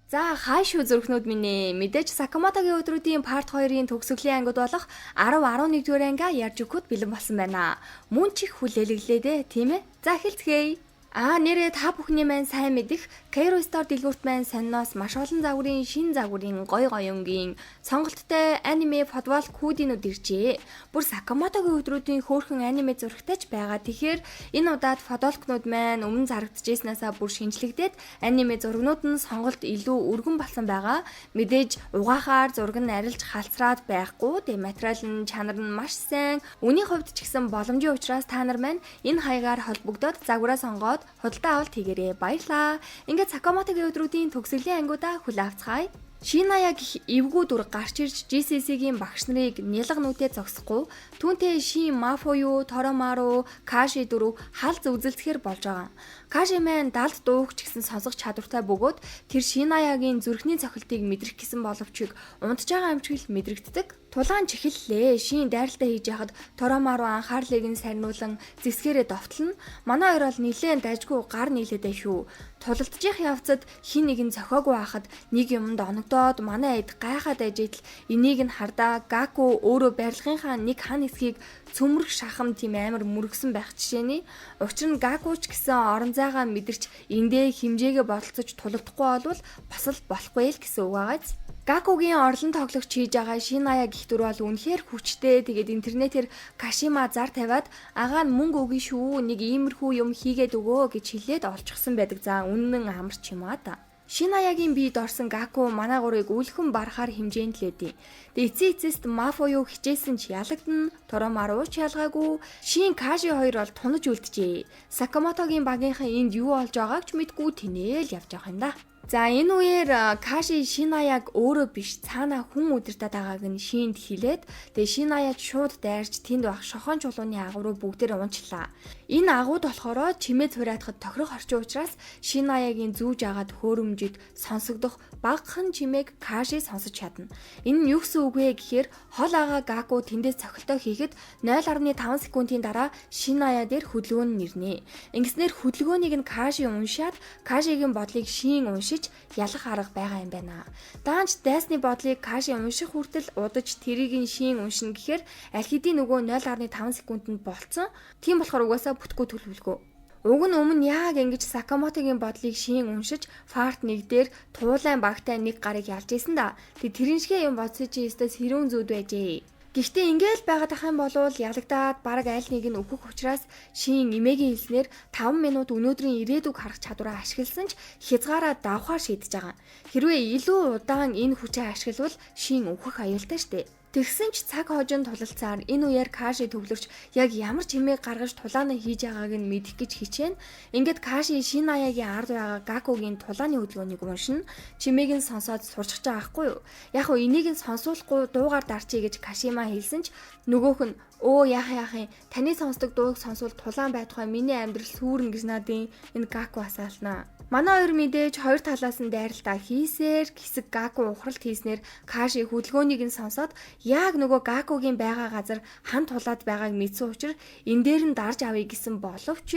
За хаашуу зүрхнүүд минь ээ. Мэдээж Сакамотогийн өдрүүдийн part 2-ын төгсгөлийн ангид болох 10-11 дугаар анги ярьж өгөхөд бэлэн болсон байна. Мөн ч их хүлээлгэлээ дээ, тийм ээ? За эхэлцгээе. Нэрээ та бүхний маань сайн мэдих Cairo Store дэлгүүрт маань сониноос маш олон загварын шин загварын гой гоёнгийн сонголттой аниме футбол күүдинүүд иржээ. Бүр Сакамотогийн өдрүүдийн хөөрхөн аниме зурагтайч байгаа. Тэгэхээр энэ удаад фотолкнууд маань өмнө зарагдчихснаасаа бүр шинжлэгдээд аниме зурагнууд нь сонголт илүү өргөн болсон байгаа. Мэдээж угаахаар зураг нь арилж халцраад байхгүй. Тэгээ материал нь чанар нь маш сайн. Үний хувьд ч гэсэн боломжийн учраас та нар маань энэ хаягаар холбогдоод загвараа сонгоод худалдаа авалт хийгээрэй. Баярлаа. Ингээд Сакамотогийн өдрүүдийн төгсгөлийн ангиудаа хүлээ авцгаая. Шиная гэх эвгүй дүр гарч ирж GCC-гийн багш нарыг нялга нүдээ зогсохгүй түүнтэй шин Мафою, Торомаро, Каши дөрөв халз үзэлцэхэр болж байгаа. Каши маань далд дуух ч гэсэн сонсох чадвартай бөгөөд тэр Шинаягийн зүрхний цохилтыг мэдрэх гэсэн боловч унтж байгаа амжигл мэдрэгддэг. Тулгаан чихэллээ. Шин дайралтай хийж яхад Торомаро анхаарлыг нь сарниулан зэвсгээрээ довтлно. Манай хоёр бол нилээн дайжгүй гар нийлээдэй шүү. Тулалдчих явцад хин нэг нь цохоогүй байхад нэг юмд оногдоод манай эд гайхаад ажидл энийг нь хардаа Гаку өөрөө барилгынхаа нэг хан хэсгийг цөмрөх шахам тийм амар мөргсөн байх жишээний. Учир нь Гакуч гэсэн орон зайгаа мэдэрч эндээ хэмжээгээ бололцож тулалдахгүй болвол бас л болохгүй л гэсэн үг байгааз. Гакугийн орлон тоглогч хийж байгаа Шиная гэх дүр бол үнэхээр хүчтэй. Тэгээд интернетээр Кашима зар тавиад агаа нь мөнгө өгнө шүү. Нэг иймэрхүү юм хийгээд өгөө гэж хэлээд олчихсан байдаг. За үнэн амарч юм аа та. Шинаягийн биед орсон Гаку манай гурыг үлхэн барахаар хэмжээнд л өдий. Тэгээ эцээст Мафою хичээсэн ч ялагдана, Торомаро ч ялгаагүй. Шин Каши хоёр бол тунаж үлджээ. Сакамотогийн багийнхан энд юу болж байгааг ч мэдгүй тэнээл явж байгаа юм да. За энэ үеэр Каши Шинаяг өөрөө биш цаана хүн удирдах байгааг нь Шинд хэлээд тэгээ Шинаяд шууд дайрч тэнд байх шохон чулууны агуу руу бүгдээр унчлаа. Энэ агууд болохоор чимээ цураадахад тохирох орчин учраас Шинаягийн зүүж агаад хөөрөмжид сонсогдох багахан чимээг Каши сонсож чадна. Энэ нь юу гэсэн үг вэ гэхээр хол ага Гаку тэндээс цохилтоо хийхэд 0.5 секундын дараа Шиная дээр хөдөлгөөн нь ирнэ. Ингэснээр хөдөлгөөнийг нь Каши уншаад Кашигийн бодлыг Шин уншиж ялах арга байгаа юм байна. Даанч дайсны бодлыг Каши унших хүртэл удаж тэрийг нь Шин уншина гэхээр аль хэдийн нөгөө 0.5 секундэд болцсон. Тийм болохоор угаасаа бүтггүй төлөвлөгөө. Уг нь өмнө яг ингэж Сакамотогийн бодлыг Шин уншиж фарт нэг дээр туулайн багтай нэг гарыг ялж исэн да. Тэрэн шигэ юм бодсоо чи өстө сэрүүн зүуд байжээ. Гэхдээ ингээл байгаад ах юм бол ялагдаад баг аль нэг нь өөхөх учраас Шин эмээгийн хэлснээр 5 минут өнөөдрийн ирээдүг харах чадвараа ашигласан ч хязгаараа давхаар шийдэж байгаа. Хэрвээ илүү удаан энэ хүчээ ашиглавал Шин өөхөх аюултай штэ. Тэгсэн ч цаг хожин тулалцаар энэ үеэр Каши төвлөрч яг ямар чимээг гаргаж тулаанаа хийж байгааг нь мэдэх гэж хичээн. Ингээд Каши Шинаягийн ард байгаа Гакугийн тулааны хөдөлгөөнийг уншина. Чимээг нь сонсоод сурчих байгаа байхгүй юу? Яг нь энийг нь сонсуулахгүй дуугаар дарчий гэж Кашима хэлсэн ч нөгөөх нь яах таны сонсдог дууг сонсвол тулаан байтугай миний амьдрал сүрнэ гэж надын энэ Гаку асаалнаа. Манай хоёр мэдээж хоёр талаас нь дайралтаа хийсээр хэсэг Гаку ухралт хийснээр Каши хөдөлгөөнийг нь сонсоод яг нөгөө Гакугийн байгаа газар хан тулаад байгааг мэдсэн учраас энэ дээр нь дарж авъя гэсэн боловч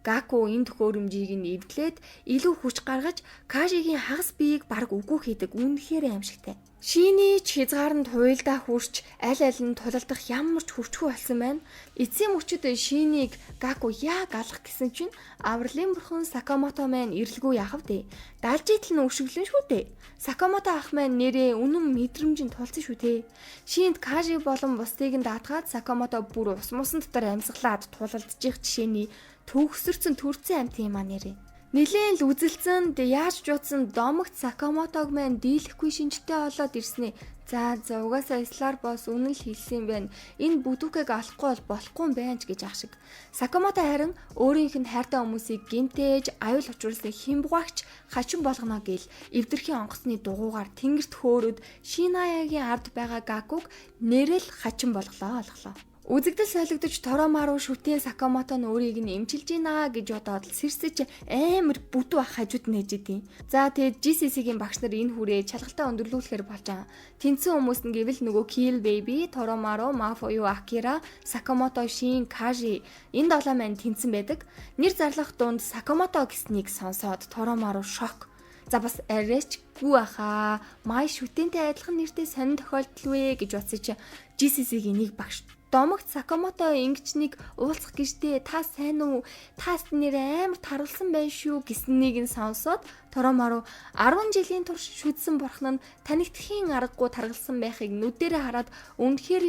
Гаку энэ төхөөрөмжийг нь эвдлээд илүү хүч гаргаж Кашигийн хагас биеийг бараг үгүй хийдэг. Үнэхээр аимшигтай. Шиний ч хязгаарланд хуйлдаа хүрч аль аль нь тулалдах ямар ч хүчгүй болсон байна. Эцсийн мөчөд Шинийг Гаку яг алах гэсэн чинь авралын бурхан Сакамото маань ирэлгүй яхав дээ. Далж идэл нь өшөглөн шүү дээ. Сакамото ах маань нэрээ үнэн мэдрэмжинд тулсан шүү дээ. Шинд Каши болон бусдыг нь даатгаад Сакамото бүр ус мусан дотор амьсгалаад тулалдчих жишээний төгсөрцөн төрцөн амт юм аа нэрээ. Нилийн л үзэлцэн яаж жуудсан домогт Сакамотог маань дийлэхгүй шинжтэй болоод ирснэ. За угаасаа Слар босс үнэн л хэлсэн байна. Энэ бүдүүкийг алахгүй болохгүй байж гэж ах шиг. Сакамото харин өөрийнх нь хайртай хүмүүсийг гинтээж аюул учруулсан химбугаагч хачин болгоно гэл эвдэрхийн онгоцны дугуугаар тэнгэрт хөөрөд Шинаягийн ард байгаа Гакуг нэрэл хачин болголоо. Үзэгдэл солигдож Торомаро шүтэн Сакамото нь өөрийг нь эмчилж гинэ гэж бодоод сэрсэж амар бүтүү ах хажууд нээж идэв. За тэгээд GCC-гийн багш нар энэ хүрээ чалгалтаа өндөрлүүлэхээр болж байгаа. Тэнцэн хүмүүс нь гэвэл нөгөө Kill Baby, Торомаро, Мафою, Акира, Сакамото, Шин, Каши энэ долоо маань тэнцэн байдаг. Нэр зарлах дунд Сакамото гэснийг сонсоод Торомаро шок. За бас арайч гүү ахаа. Май шүтэнтэй адилхан нэртэй сонин тохиолдол вэ гэж бодсоч GCC-гийн нэг багш Домогт Сакамото ингэж нэг уулзах гэжтэй та сайн уу? Тааст нэр амар таруулсан байх шүү гэснийг нь сонсоод Торомаро 10 жилийн турш шүдсэн бурхан нь танигдхийн аргагүй таргалсан байхыг нүдэрээ хараад үнэхээр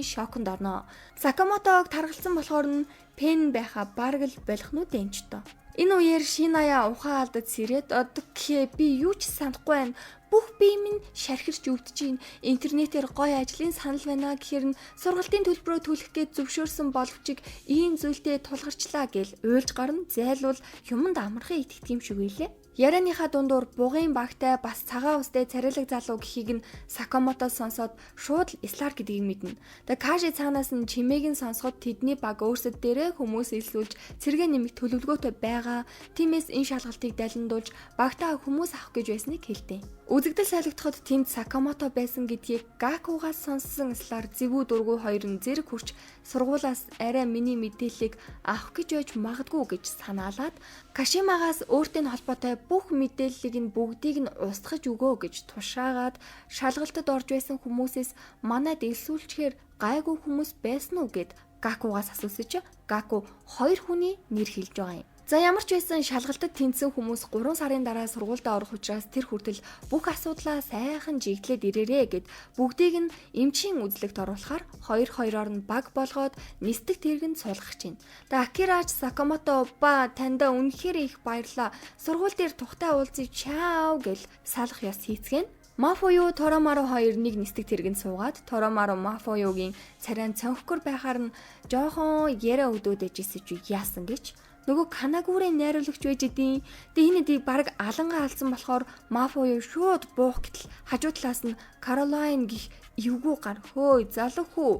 шоконд орно. Сакамотог таргалсан болохоор нь пен байха бараг л болох нүд энчтөө. Энэ үеэр Шиная ухаан алдад сэрээд одогхээ би юу ч санахгүй байна. Бүх бие минь шархирч өвдөж гин. Интернетээр гоё ажлын санал байна гэхээр нь сургалтын төлбөрөө төлөх гэж зөвшөөрсөн боловч ийм зүйлдээ тулгарчлаа гэл уйлж гарна зайлвал юмд амархан итгэдэг юм шиг үйлээ. Ярианыхаа дундуур бугын багтай бас цагаан устай царилэг залуу гэхийг нь Сакамото сонсоод шууд Ислар гэдгийг мэднэ. Тэгээ Каши цаанаас нь чимээг нь сонсоход тэдний баг өөрсөд дээрээ хүмүүс илсүүлж цэргээ нэмэх төлөвлөгөөтэй байгаа. Тиймээс энэ шалгалтыг далиндуулж багтаа хүмүүс авах гэж байсныг хэлдэг. Үзэгдэл солигдоход тэнд Сакамото байсан гэдгийг Гакугаас сонссон Ислар зэвүү дургүй хоёр нь зэрэг хурч сургуулаас арай миний мэдээллийг авах гэж байж магадгүй гэж санаалаад Кашимагаас өөртөө холбоотой бүх мэдээллийг нь бүгдийг нь устгаж өгөө гэж тушаагаад шалгалтад орж байсан хүмүүсээс манайд илсүүлчихээр гайгүй хүмүүс байсан уу гэд Гакугаас асуусан чи Гаку хоёр хүний нэр хэлж байгаа юм. За ямар ч байсан шалгалтад тэнцсэн хүмүүс 3 сарын дараа сургуультай орох учраас тэр хүртэл бүх асуудлаа сайхан жигдлээд ирээрээ гэд бүгдийг нь эмчийн үзлэгт оруулахаар хоёроор нь баг болгоод нисдэг тэргэнд суулгах чинь. Тэгээ Акирач Сакамото ба таньда үнэхээр их баярлаа. Сургууль дээр тухтай уулзъя чао гэл салах ёс хийцгэн. Мафуюу Торомаро хоёр нэг нисдэг тэргэнд суугаад Торомаро Мафуюугийн царайн цонхгөр байхаар нь жоохон яриа өдөөдөж ирсэн чи яасан гэж нөгөө Канагурын найруулагч байж идэв. Тэгээ энэ дийг баг алангаа алдсан болохоор Мафуюу шууд буух гэтэл хажуу талаас нь Каролайн гих эвгүй гар хөөй залуу хүү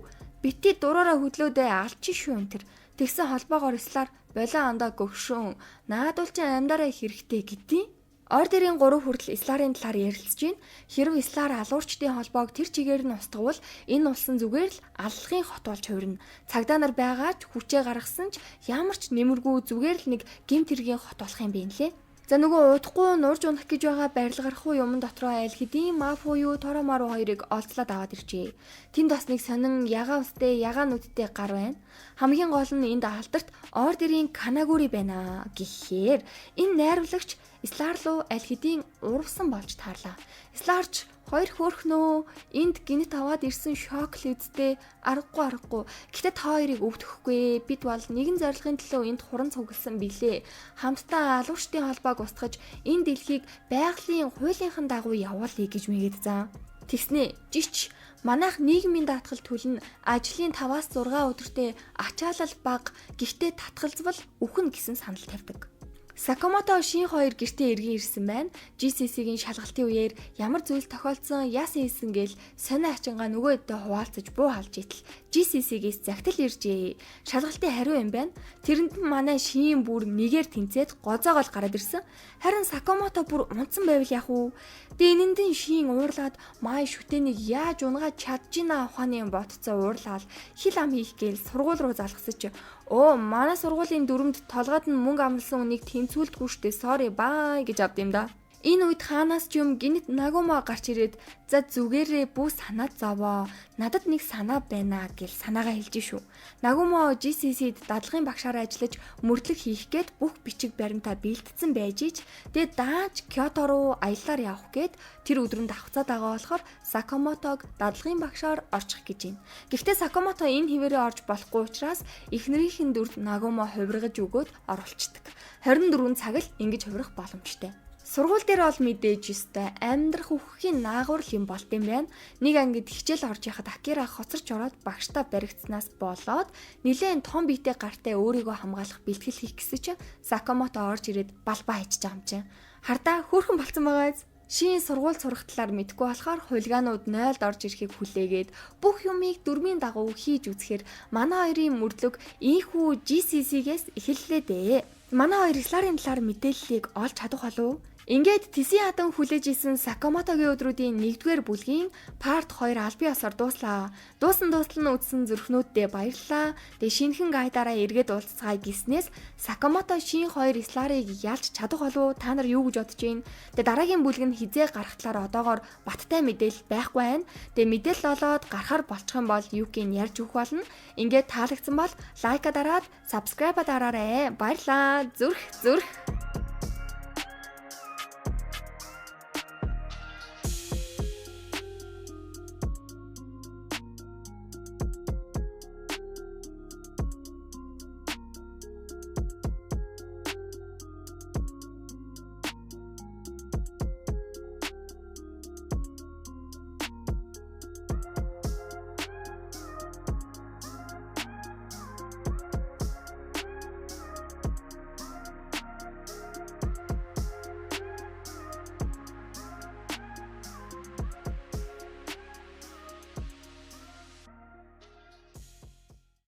бити дураараа хөдлөөдөө алчи шүү энэ. Тэгсэн холбоогоор Ислар болон андаа гөгшөн наадуулчин амьдараа хэрэгтэй гэдээ. Ордерийн 3 хүртэл Исларын талаар ярилцж байна. Хэрв Ислар алуурчдын холбоог тэр чигээр нь устгавал энэ улсын зүгээр л аллахын хот болж хувирна. Цагдаа нар байгаа ч хүчээ гаргасан ч ямар ч нэмэргүй зүгээр л нэг гэмт хэргийн хот болох юм байна лээ. За нөгөө удахгүй нурж унах гэж байгаа барилгарахгүй юм дотроо айл хэдийн Мафуюу Торомаро хоёрыг олзлоод аваад иржээ. Тэнд бас нэг сонин ягаан устэй ягаан нүдтэй гар байна. Хамгийн гол нь энд алдарт ордерийн Канагури байна гэхээр энэ найруулагч Ислар руу аль хэдийн урвсан болж таарлаа. Исларч хоёр хөөрхнөө энд гинт аваад ирсэн шок л үсттэй аргагүй. Гэтэ та хоёрыг өвдөхгүй. Бид бол нэгэн зорилгын төлөө энд хуран цугласан билээ. Хамтдаа алуурчдын холбоог устгаж энэ дэлхийг байгалийн хуулийнхын дагуу явуулъя гэж мэгэд заа. Тэгснэ жич манайх нийгмийн даатгал төлн ажлын 5-6 өдөртөө ачаалал бага гэхдээ татгалзвал үхэн гэсэн санал тавьдаг. Сакамото шин хоёр гэртээ эргэн ирсэн байна. GCC-гийн шалгалтын үеэр ямар зүйл тохиолдсон, яасан хийсэн гээл сонио ачингаа нөгөөдөө хуваалцаж буу халж итэл GCC-гээс загтал иржээ. Шалгалтын хариу юм байна. Тэрэнд манай шин бүр нэгээр тэнцээд гоцоогоол гараад ирсэн. Харин Сакамото бүр унтсан байвал яах вэ? Дэнэндэн шин уурлаад май шүтэнийг яаж унгаад чадчихна ухааны ботцоо уурлаад хил ам хийх гээл сургууль руу залгасаж манай сургуулийн дүрмд толгойд нь мөнгө амласан үнийг тэнцүүлдэггүй штэ sorry bye гэж авд юм да. Энэ үед хаанаас ч юм гинт Нагума гарч ирээд за зүгээрээ бүү санаа зовоо. Надад нэг санаа байна гэл санаагаа хэлж шүү. Нагума GCC-д дадлагын багшаараа ажиллаж мөрдлөг хийх гээд бүх бичиг баримтаа бэлтгэсэн байж ич тэгээд дааж Кёто руу аяллаар явах гээд тэр өдрөнд авцаад байгаа болохоор Сакамотог дадлагын багшаар орчих гэж байна. Гэхдээ Сакамото энэ хിവэрээ орж болохгүй учраас эхнэрийнхэн дүрд Нагума хувиргаж өгөөд оруулцдаг. 24 цаг л ингэж хувирах боломжтой. Сургууль дээр бол мэдээж өстэй амьдрах үхэхийн наагур юм болт юм байна. Нэг ангид хичээл орж яхад Акира хоцорч ороод багштай баригдсанаас болоод нилээн том биетэй гартай өөрийгөө хамгаалах бэлтгэл хийх гэсэн чинь Сакамото орж ирээд балбаа хийж байгаа юм чинь. Хардаа хөөрхөн болцсон байгаа. Шин сургууль сурах талаар мэдгүй болохоор хулиганууд 0-д орж ирэхийг хүлээгээд бүх юмыг дүрмийн дагуу хийж үзэхээр манай хоёрын мөрдлөг ийхүү GCC-гээс эхэллээ дээ. Манай хоёр Исларын талаар мэдээллийг олж чадах болов уу? Ингээд Тэсийн хатан хүлээж исэн Сакамотогийн өдрүүдийн 1-р бүлгийн part 2 албан ёсоор дууслаа. Дуусан дуустал нь үзсэн зүрхнүүддээ баярлалаа. Тэгээ шинэхэн гайдаараа эргээд уулзцаая гиснээс Сакамото шин 2 сларыг ялж чадах болов та нар юу гэж бодож байна? Тэгээ дараагийн бүлэг нь хизээ гарах талаар одоогоор баттай мэдээлэл байхгүй байна. Тэгээ мэдээлэл олоод гарахаар болчих юм бол Юкийн ярьж өгөх болно. Ингээд таалагдсан бол лайка дараад subscribe дараарай. Баярлалаа. Зүрх.